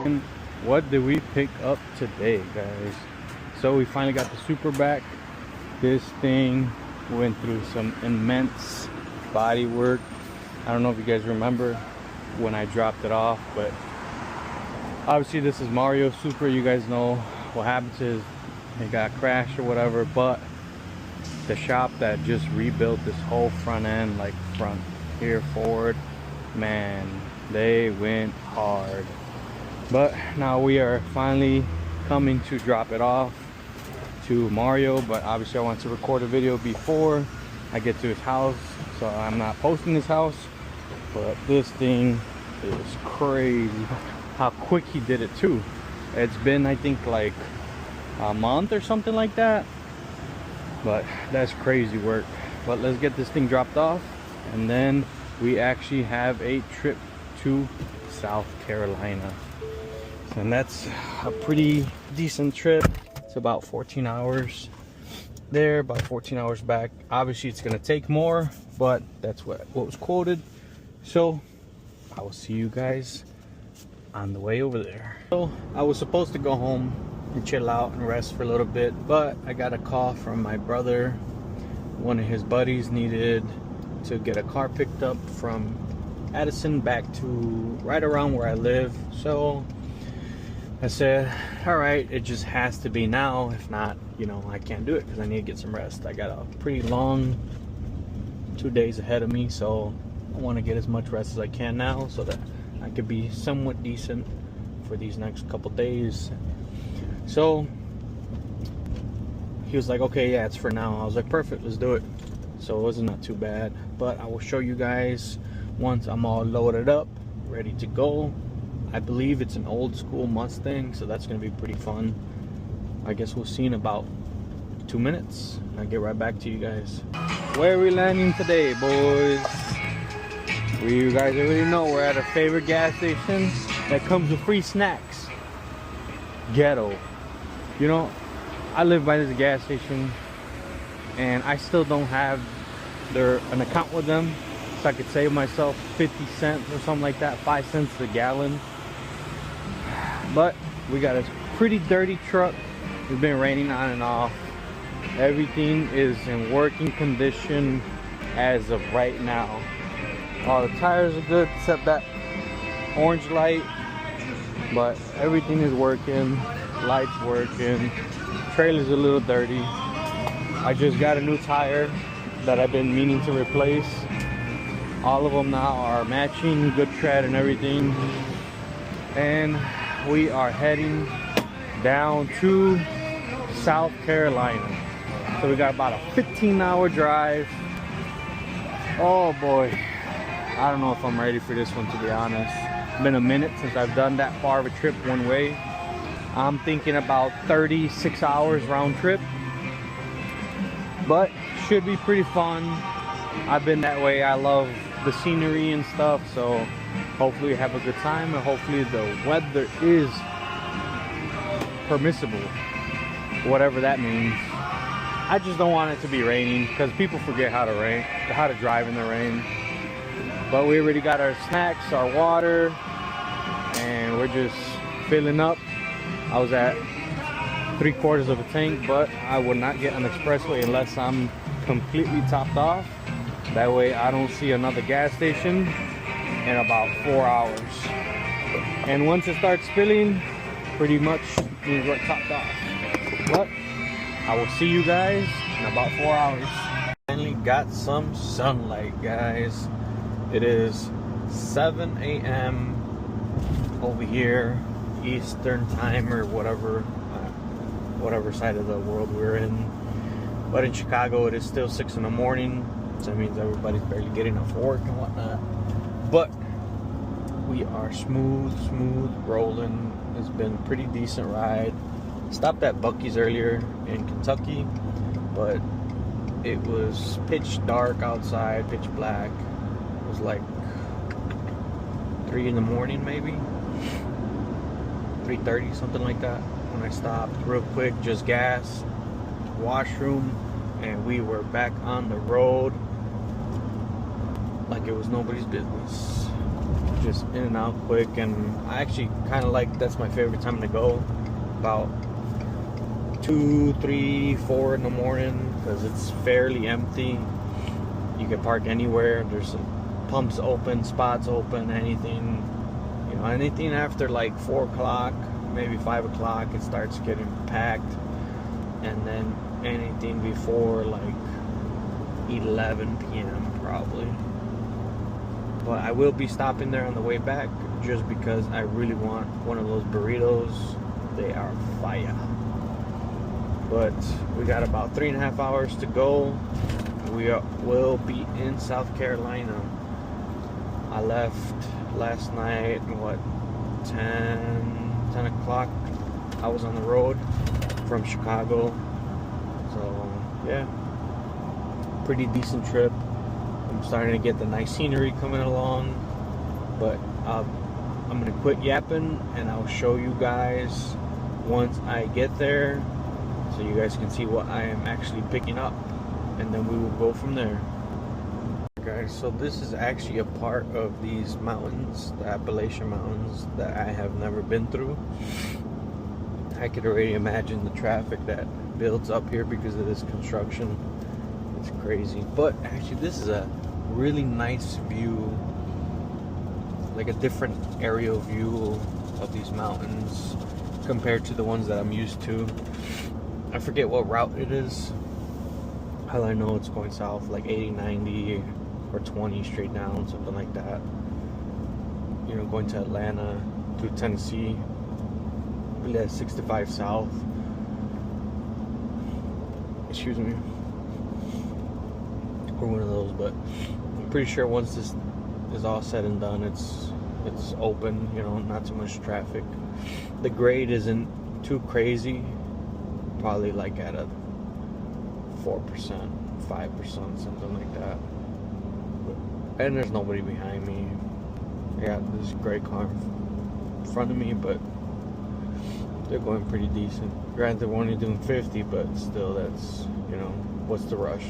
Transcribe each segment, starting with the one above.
And what did we pick up today, guys? So we finally got the Supra back. This thing went through some immense body work. I don't know if you guys remember when I dropped it off, but obviously this is Mario Supra. You guys know what happens is it got crashed or whatever, but the shop that just rebuilt this whole front end, like front here forward, man, they went hard. But now we are finally coming to drop it off to Mario, but obviously I want to record a video before I get to his house, so I'm not posting his house. But this thing is crazy how quick he did it too. It's been, I think, like a month or something like that, but that's crazy work. But let's get this thing dropped off, and then we actually have a trip to South Carolina, and that's a pretty decent trip. It's about 14 hours there, about 14 hours back. Obviously it's gonna take more, but that's what was quoted. So I will see you guys on the way over there. So I was supposed to go home and chill out and rest for a little bit, but I got a call from my brother. One of his buddies needed to get a car picked up from Addison back to right around where I live. So I said, all right, it just has to be now. If not, you know, I can't do it because I need to get some rest. I got a pretty long 2 days ahead of me, so I want to get as much rest as I can now so that I could be somewhat decent for these next couple days. So he was like, okay, yeah, it's for now. I was like, perfect, let's do it. So it wasn't not too bad, but I will show you guys once I'm all loaded up, ready to go. I believe it's an old school Mustang, so that's gonna be pretty fun. I guess we'll see in about 2 minutes. I'll get right back to you guys. Where are we landing today, boys? You guys already know we're at a favorite gas station that comes with free snacks. Ghetto. You know, I live by this gas station and I still don't have an account with them, so I could save myself 50 cents or something like that, 5 cents a gallon. But we got a pretty dirty truck. It's been raining on and off. Everything is in working condition as of right now. All the tires are good except that orange light, but everything is working. Lights working. Trailer's a little dirty. I just got a new tire that I've been meaning to replace. All of them now are matching, good tread and everything. And we are heading down to South Carolina. So we got about a 15-hour drive. Oh boy, I don't know if I'm ready for this one, to be honest. It's been a minute since I've done that far of a trip one way. I'm thinking about 36 hours round trip, but should be pretty fun. I've been that way. I love the scenery and stuff, so hopefully we have a good time, and hopefully the weather is permissible, whatever that means. I just don't want it to be raining because people forget how to drive in the rain. But we already got our snacks, our water, and we're just filling up. I was at 3/4 of a tank, but I would not get on the expressway unless I'm completely topped off. That way I don't see another gas station in about 4 hours. And once it starts spilling, pretty much means we're topped off. But I will see you guys in about 4 hours. Finally got some sunlight, guys. It is 7 a.m. over here, Eastern time, or whatever side of the world we're in. But in Chicago it is still 6 in the morning, so that means everybody's barely getting off work and whatnot. But we are smooth rolling. It's been a pretty decent ride. Stopped at Buc-ee's earlier in Kentucky, but it was pitch dark outside, pitch black. It was like 3 in the morning, maybe 3:30, something like that, when I stopped real quick, just gas, washroom, and we were back on the road like it was nobody's business. just in and out quick. And I actually kind of like, that's my favorite time to go, about 2, 3, 4 in the morning, because it's fairly empty. You can park anywhere. There's pumps open, spots open, anything, you know, anything after like 4 o'clock, maybe 5 o'clock, it starts getting packed. And then anything before like 11 p.m. probably. But I will be stopping there on the way back, just because I really want one of those burritos. They are fire. But we got about 3.5 hours to go. We will be in South Carolina. I left last night, what, 10 o'clock. I was on the road from Chicago. So yeah, pretty decent trip. I'm starting to get the nice scenery coming along. But I'm gonna quit yapping and I'll show you guys once I get there, so you guys can see what I am actually picking up, and then we will go from there. Guys, so this is actually a part of these mountains, the Appalachian Mountains, that I have never been through. I could already imagine the traffic that builds up here because of this construction. It's crazy. But actually this is a really nice view, like a different aerial view of these mountains compared to the ones that I'm used to. I forget what route it is. All I know it's going south, like 80, 90, or 20 straight down, something like that. You know, going to Atlanta, to Tennessee. I believe that's 65 south. Excuse me. Or one of those, but I'm pretty sure once this is all said and done, it's open, you know, not too much traffic. The grade isn't too crazy, probably like at a 4%, 5%, something like that. And there's nobody behind me. I got this gray car in front of me, but they're going pretty decent. Granted, they're only doing 50, but still, that's, you know, what's the rush?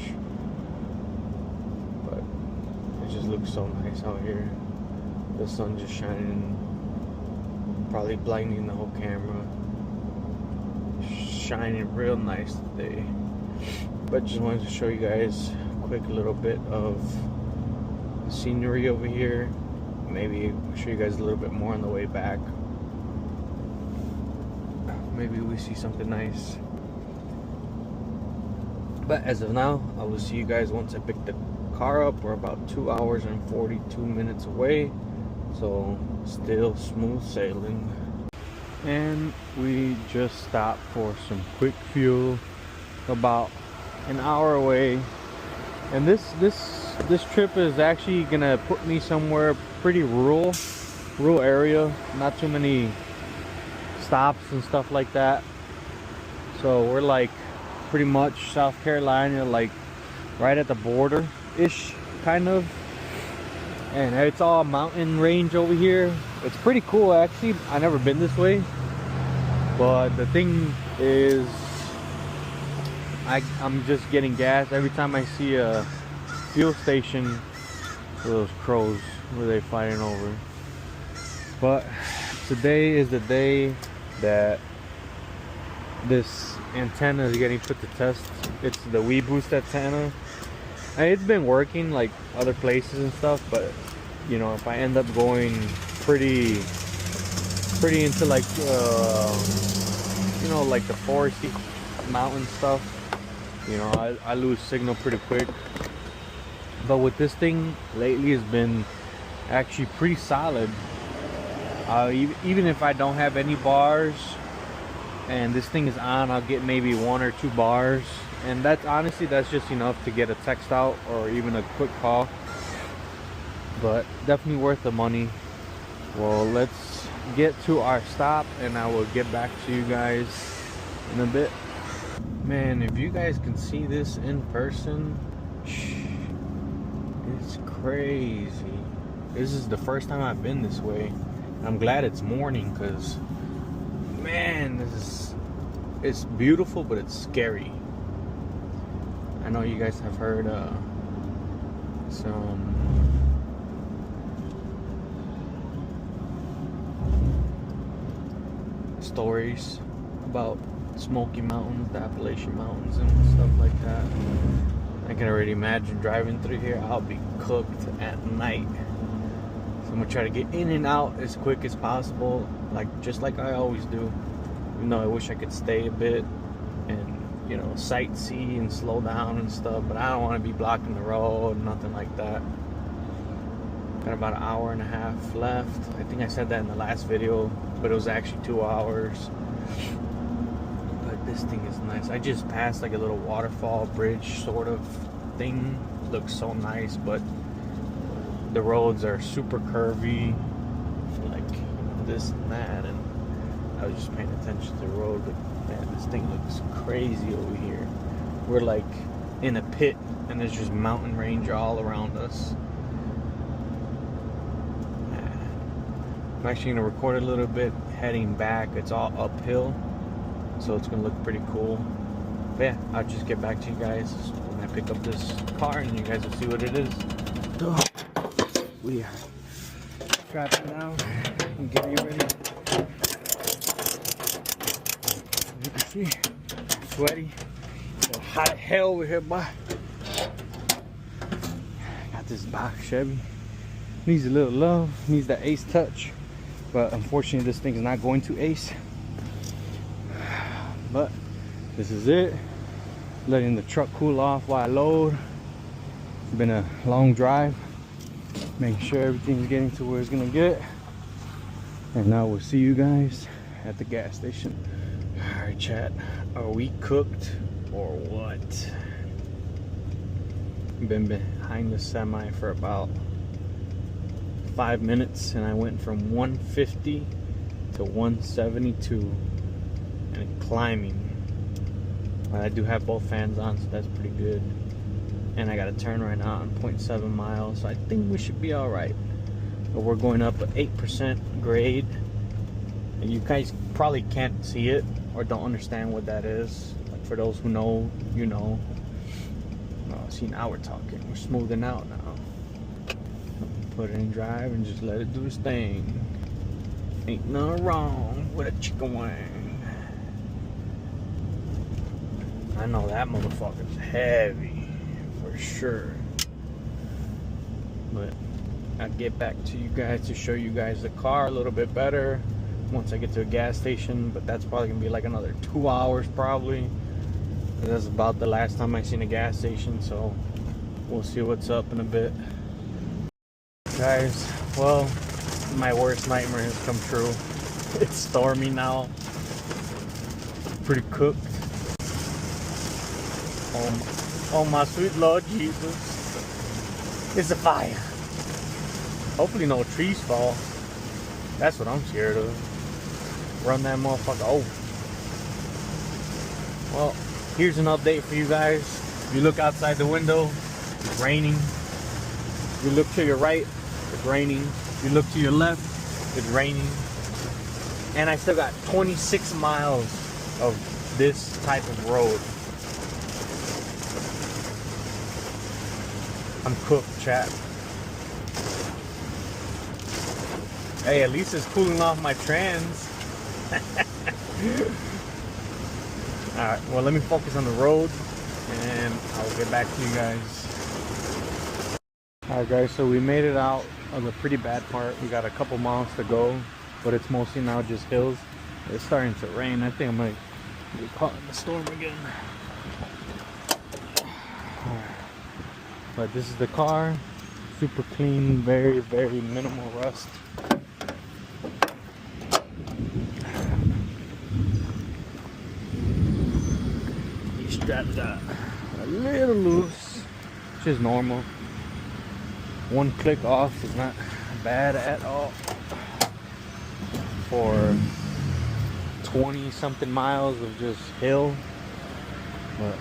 But it just looks so nice out here. The sun just shining, probably blinding the whole camera. Shining real nice today. But just wanted to show you guys a quick little bit of the scenery over here. Maybe show you guys a little bit more on the way back. Maybe we see something nice. But as of now, I will see you guys once I pick the car up. We're about 2 hours and 42 minutes away. So still smooth sailing. And we just stopped for some quick fuel about an hour away. And this trip is actually gonna put me somewhere pretty rural area, not too many stops and stuff like that. So we're like pretty much South Carolina, like right at the border ish, kind of. And it's all mountain range over here. It's pretty cool actually. I never been this way, but the thing is, I'm just getting gas every time I see a fuel station. Those crows, where they fighting over. But today is the day that this antenna is getting put to test. It's the WeBoost antenna. And it's been working like other places and stuff, but you know, if I end up going pretty into like you know, like the foresty mountain stuff, you know, I lose signal pretty quick. But with this thing lately, it's been actually pretty solid. Even if I don't have any bars and this thing is on, I'll get maybe 1 or 2 bars, and that's honestly, that's just enough to get a text out or even a quick call. But definitely worth the money. Well, let's get to our stop and I will get back to you guys in a bit. Man, if you guys can see this in person, it's crazy. This is the first time I've been this way. I'm glad it's morning, because man, it's beautiful, but it's scary. I know you guys have heard some stories about Smoky Mountains, the Appalachian Mountains, and stuff like that. I can already imagine driving through here. I'll be cooked at night. So I'm gonna try to get in and out as quick as possible, just like I always do. Even though I wish I could stay a bit and, you know, sightsee and slow down and stuff, but I don't want to be blocking the road, nothing like that. Got about an hour and a half left. I think I said that in the last video, but it was actually 2 hours. But this thing is nice. I just passed like a little waterfall bridge sort of thing. Looks so nice, but the roads are super curvy, like this and that, and I was just paying attention to the road. But man, this thing looks crazy over here. We're like in a pit, and there's just mountain range all around us. I'm actually gonna record a little bit heading back. It's all uphill, so it's gonna look pretty cool. But yeah, I'll just get back to you guys when I pick up this car, and you guys will see what it is. So we are strapping down and getting ready. You can see, sweaty, hot as hell over here, boy. Got this box Chevy. Needs a little love, needs that ace touch, but unfortunately this thing is not going to ace. But this is it. Letting the truck cool off while I load. It's been a long drive, making sure everything's getting to where it's gonna get, and now we'll see you guys at the gas station. All right, chat, are we cooked or what? Been behind the semi for about 5 minutes, and I went from 150 to 172 and climbing. I do have both fans on, so that's pretty good. And I got a turn right now on 0.7 miles, so I think we should be all right. But we're going up an 8% grade, and you guys probably can't see it or don't understand what that is. Like, for those who know, you know. Oh, see, now we're talking. We're smoothing out now. Put it in drive and just let it do its thing. Ain't nothing wrong with a chicken wing. I know that motherfucker's heavy for sure. But I'll get back to you guys to show you guys the car a little bit better once I get to a gas station. But that's probably gonna be like another 2 hours probably. That's about the last time I seen a gas station, so we'll see what's up in a bit. Guys, well, my worst nightmare has come true. It's stormy now. Pretty cooked. Oh my sweet Lord Jesus. It's a fire. Hopefully no trees fall. That's what I'm scared of. Run that motherfucker over. Well, here's an update for you guys. If you look outside the window, it's raining. If you look to your right, it's raining. If you look to your left, it's raining. And I still got 26 miles of this type of road. I'm cooked, chat. Hey, at least it's cooling off my trans. Alright, well, let me focus on the road and I'll get back to you guys. Alright guys, so we made it out of the pretty bad part. We got a couple miles to go, but it's mostly now just hills. It's starting to rain. I think I might get caught in the storm again. But this is the car. Super clean, very, very minimal rust. These straps are a little loose, which is normal. One click off is not bad at all for 20 something miles of just hill. But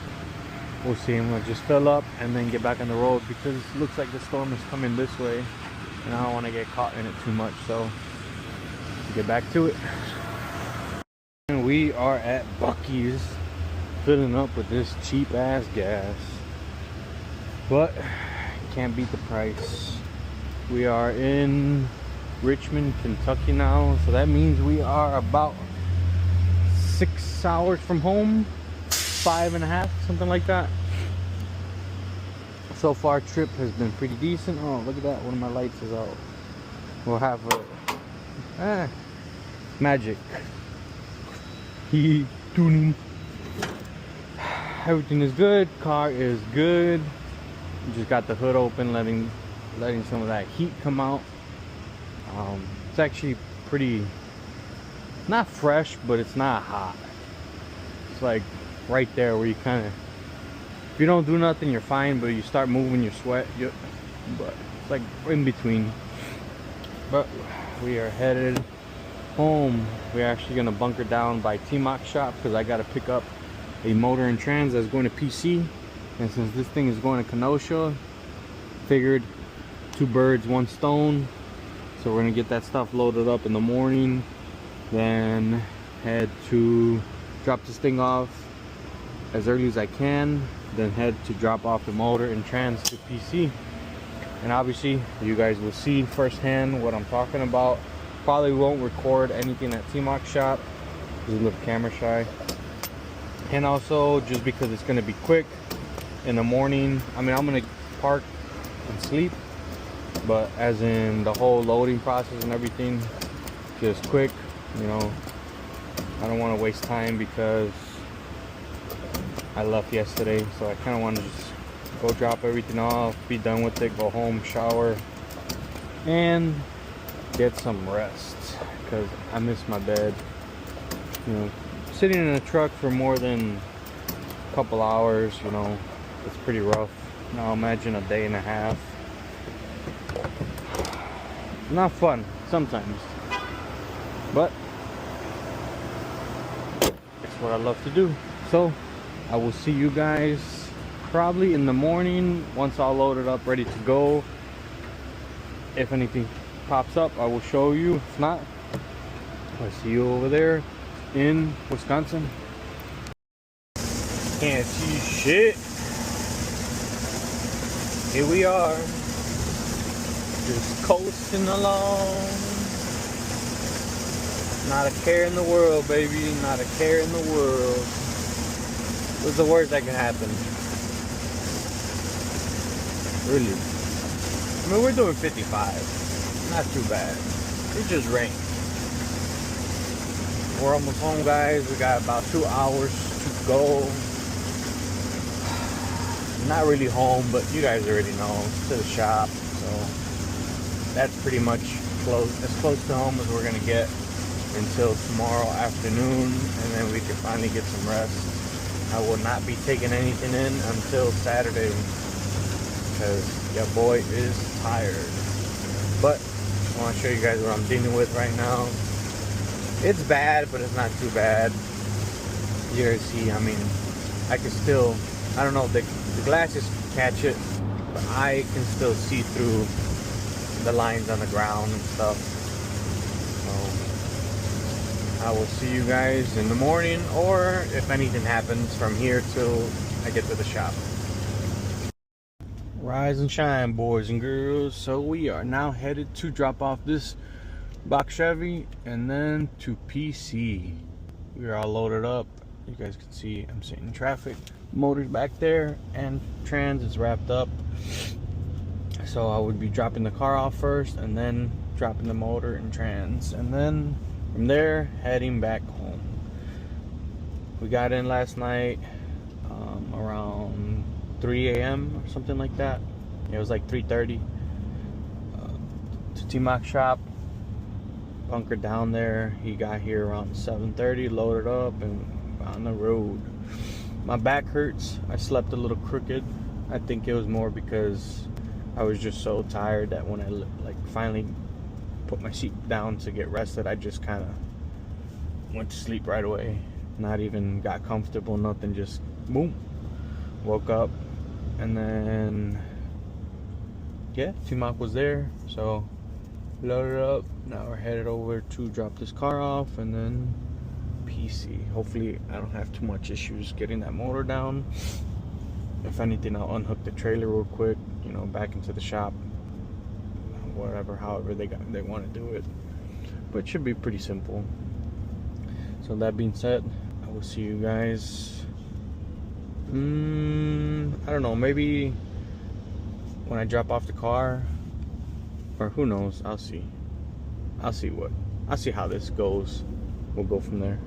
we'll see. I'm gonna just fill up and then get back on the road because it looks like the storm is coming this way and I don't want to get caught in it too much, so let's get back to it. And we are at Buc-ee's filling up with this cheap ass gas, but can't beat the price. We are in Richmond, Kentucky now, so that means we are about 6 hours from home, 5.5, something like that. So far, trip has been pretty decent. Oh, look at that! One of my lights is out. We'll have a magic. Heat tuning. Everything is good. Car is good. Just got the hood open, letting some of that heat come out. It's actually pretty, not fresh, but it's not hot. It's like right there where you kind of, if you don't do nothing, you're fine, but you start moving, you sweat. But it's like in between. But we are headed home. We're actually gonna bunker down by T-Mock shop because I gotta pick up a motor and trans that's going to PC. And since this thing is going to Kenosha, figured 2 birds, 1 stone. So we're gonna get that stuff loaded up in the morning, then head to drop this thing off as early as I can, then head to drop off the motor and trans to PC. And obviously you guys will see firsthand what I'm talking about. Probably won't record anything at T-Mock shop, he's a little camera shy. And also just because it's gonna be quick in the morning. I mean, I'm gonna park and sleep, but as in the whole loading process and everything, just quick, you know. I don't want to waste time because I left yesterday, so I kind of want to just go drop everything off, be done with it, go home, shower, and get some rest because I miss my bed. You know, sitting in a truck for more than a couple hours, you know, it's pretty rough. Now imagine a day and a half. Not fun sometimes, but it's what I love to do. So I will see you guys probably in the morning once all loaded up, ready to go. If anything pops up, I will show you. If not, I'll see you over there in Wisconsin. Can't see shit. Here we are, just coasting along. Not a care in the world, baby, not a care in the world. What's the worst that can happen? Really? I mean, we're doing 55. Not too bad. It just rained. We're almost home, guys. We got about 2 hours to go. Not really home, but you guys already know, to the shop. So that's pretty much as close to home as we're gonna get until tomorrow afternoon, and then we can finally get some rest. I will not be taking anything in until Saturday because your boy is tired. But I want to show you guys what I'm dealing with right now. It's bad, but it's not too bad. You guys see, I mean, I can still, I don't know, the glasses catch it, but I can still see through the lines on the ground and stuff. So I will see you guys in the morning, or if anything happens from here till I get to the shop. Rise and shine, boys and girls. So we are now headed to drop off this box Chevy and then to PC. We are all loaded up. You guys can see I'm sitting in traffic. Motor's back there and trans is wrapped up. So I would be dropping the car off first and then dropping the motor and trans, and then from there heading back home. We got in last night around 3 a.m. or something like that. It was like 3:30 to T-Mock shop. Bunkered down there. He got here around 7:30, loaded up and on the road. My back hurts. I slept a little crooked. I think it was more because I was just so tired that when I finally put my seat down to get rested, I just kind of went to sleep right away. Not even got comfortable, nothing, just boom. Woke up, and then yeah, T-Mock was there, so loaded up. Now we're headed over to drop this car off and then PC. Hopefully I don't have too much issues getting that motor down. If anything, I'll unhook the trailer real quick, you know, back into the shop, whatever, however they want to do it, but it should be pretty simple. So that being said, will see you guys. I don't know, maybe when I drop off the car, or who knows, I'll see how this goes. We'll go from there.